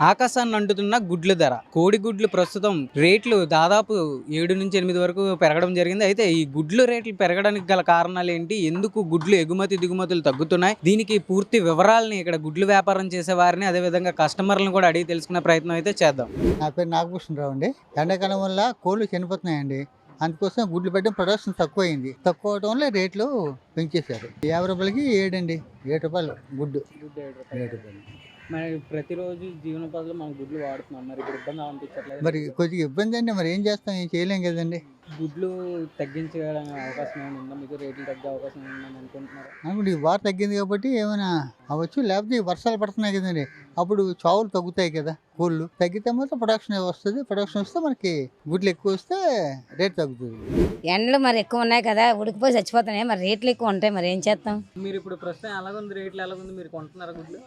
ఆకాశాన్ని అంటుతున్న గుడ్ల ధర. కోడిగుడ్లు ప్రస్తుతం రేట్లు దాదాపు 7 నుంచి 8 వరకు పెరగడం జరిగింది. అయితే ఈ గుడ్లు రేట్లు పెరగడానికి గల కారణాలు ఏంటి? ఎందుకు గుడ్లు ఎగుమతి దిగుమతులు తగ్గుతున్నాయి? దీనికి పూర్తి వివరాలని ఇక్కడ గుడ్లు వ్యాపారం చేసే వారిని, అదేవిధంగా కస్టమర్లను కూడా అడిగి తెలుసుకునే ప్రయత్నం అయితే చేద్దాం. నా పేరు నాగభూషణరావు అండి. ఎండాకాలం వల్ల కోళ్ళు చనిపోతున్నాయండి. అందుకోసం గుడ్లు పెట్టడం ప్రొడక్షన్ తక్కువైంది. తక్కువ అవడం వల్ల రేట్లు పెంచేశారు. 50 రూపాయలకి 7 అండి. 7 రూపాయలు గుడ్డు. 7 రూపాయలు. మరి ప్రతిరోజు జీవనోపాధిలో మనం గుడ్లు వాడుతున్నాం. మరి ఇప్పుడు ఇబ్బంది అనిపించట్లేదు. మరి కొద్దిగా ఇబ్బంది అండి. మరి ఏం చేస్తాం, ఏం చేయలేం కదండి. గుడ్లు తగ్గించగల అవకాశం ఏమైనా ఉందా? మీకు రేట్లు తగ్గే అవకాశం ఉందని అనుకుంటున్నారా? అనుకోండి, ఈ వార్ తగ్గింది కాబట్టి ఏమైనా అవ్వచ్చు. లేకపోతే ఈ వర్షాలు పడుతున్నాయి కదండి, అప్పుడు చావులు తగ్గుతాయి కదా. కోళ్ళు తగ్గితే మాత్రం ప్రొడక్షన్ వస్తుంది. ప్రొడక్షన్ వస్తే మనకి గుడ్లు ఎక్కువ వస్తే రేట్ తగ్గుతుంది. ఎండలు మరి ఎక్కువ ఉన్నాయి కదా, ఉడికిపోయి చచ్చిపోతున్నాయి. మరి రేట్లు ఎక్కువ ఉంటాయి, మరి ఏం చేస్తాం. మీరు ఇప్పుడు ప్రస్తుతం ఎలాగుంది, రేట్లు ఎలాగుంది? మీరు కొంటున్నారా గుడ్లు?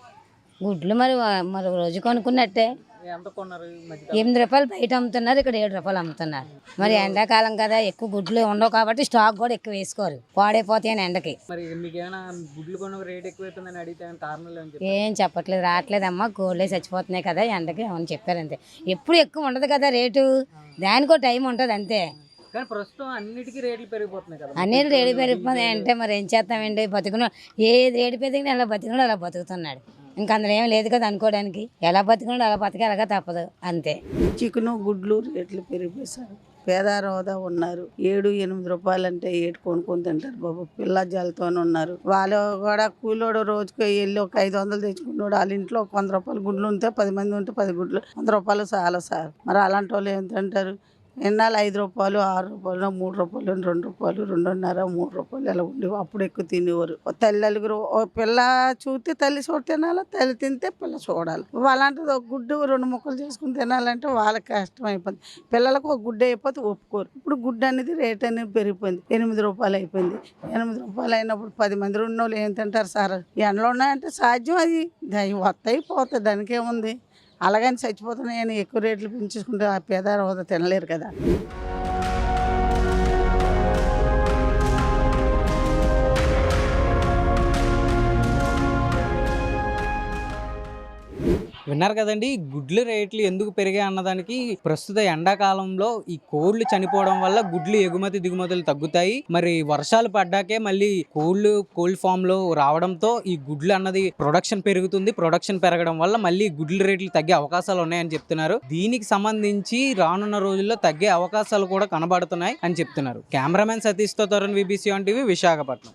గుడ్లు మరి మరి రోజు కొనుక్కున్నట్టే. ఎంత కొన్నారు? 8 రూపాయలు బయట అమ్ముతున్నారు, ఇక్కడ 7 రూపాయలు అమ్ముతున్నారు. మరి ఎండాకాలం కదా, ఎక్కువ గుడ్లు ఉండవు కాబట్టి స్టాక్ కూడా ఎక్కువ వేసుకోరు, పాడైపోతాయి అని ఎండకి. మరి మీకు ఏమైనా గుడ్లు కొన్న రేట్ ఎక్కువైతుందని అడిగితే కారణాలు ఏం చెప్పట్లేదు, రావట్లేదమ్మా. గోళ్ళే చచ్చిపోతున్నాయి కదా ఎండకి అని చెప్పారు అంతే. ఎప్పుడు ఎక్కువ ఉండదు కదా రేటు, దానికో టైం ఉంటుంది అంతే. కానీ ప్రస్తుతం అన్నిటికీ రేట్లు పెరిగిపోతున్నాయి కదా. అన్నిటి రేటు పెరిగిపోతున్నాయి అంటే మరి ఏం చేస్తామండి. బతుకున ఏది రేటు పెరిగినా అలా బతుకున్నాడు, అలా బతుకుతున్నాడు. ఇంకా అందులో ఏం లేదు కదా అనుకోవడానికి. ఎలా బతుకున్నాడు అలా బతకాలగా తప్పదు అంతే. చికెను గుడ్లు రేట్లు పెరిగిపోయారు. పేదార హోదా ఉన్నారు. 7-8 రూపాయలు అంటే ఏటు కొనుక్కొని తింటారు బాబు. పిల్ల జలతోనే ఉన్నారు. వాళ్ళు కూడా కూలోడు రోజుకి వెళ్ళి ఒక 500 తెచ్చుకున్నాడు. వాళ్ళ ఇంట్లో 100 రూపాయలు గుడ్లు ఉంటే 10 మంది ఉంటే 10 గుడ్లు 100 రూపాయలు చాలా సార్. మరి అలాంటి వాళ్ళు ఏం తింటారు? ఎన్నాళ్ళు 5 రూపాయలు, 6 రూపాయలు, 3 రూపాయలు, 2 రూపాయలు, 2.5, 3 రూపాయలు ఇలా ఉండేవి. అప్పుడు ఎక్కువ తినేవారు. తల్లిగురు ఓ పిల్ల చూస్తే తల్లి చూడ తినాలి, తల్లి తింటే పిల్ల చూడాలి. అలాంటిది ఒక గుడ్డు 2 ముక్కలు చేసుకుని తినాలంటే వాళ్ళకి కష్టం అయిపోయింది. పిల్లలకు ఒక గుడ్డు అయిపోతే ఒప్పుకోరు. ఇప్పుడు గుడ్డు అనేది రేట్ అనేది పెరిగిపోయింది. 8 రూపాయలు అయిపోయింది. 8 రూపాయలు అయినప్పుడు 10 మంది ఉన్న వాళ్ళు ఏం తింటారు సార్? ఎండలో ఉన్నాయంటే సాధ్యం అది. వస్తాయి పోతాయి, దానికి ఏముంది. అలాగని చచ్చిపోతున్నాయని ఎక్కువ రేట్లు పెంచుకుంటే ఆ పేద హోదా తినలేరు కదా. విన్నారు కదండి, గుడ్ల రేట్లు ఎందుకు పెరిగాయి అన్నదానికి ప్రస్తుత ఎండాకాలంలో ఈ కోళ్లు చనిపోవడం వల్ల గుడ్లు ఎగుమతి దిగుమతులు తగ్గుతాయి. మరి వర్షాలు పడ్డాకే మళ్ళీ కోల్డ్ ఫామ్ లో రావడంతో ఈ గుడ్లు అన్నది ప్రొడక్షన్ పెరుగుతుంది. ప్రొడక్షన్ పెరగడం వల్ల మళ్ళీ గుడ్ల రేట్లు తగ్గే అవకాశాలు ఉన్నాయని చెప్తున్నారు. దీనికి సంబంధించి రానున్న రోజుల్లో తగ్గే అవకాశాలు కూడా కనబడుతున్నాయి అని చెప్తున్నారు. కెమెరామెన్ సతీష్ తో Tarun, VBC ONE TV, Visakhapatnam.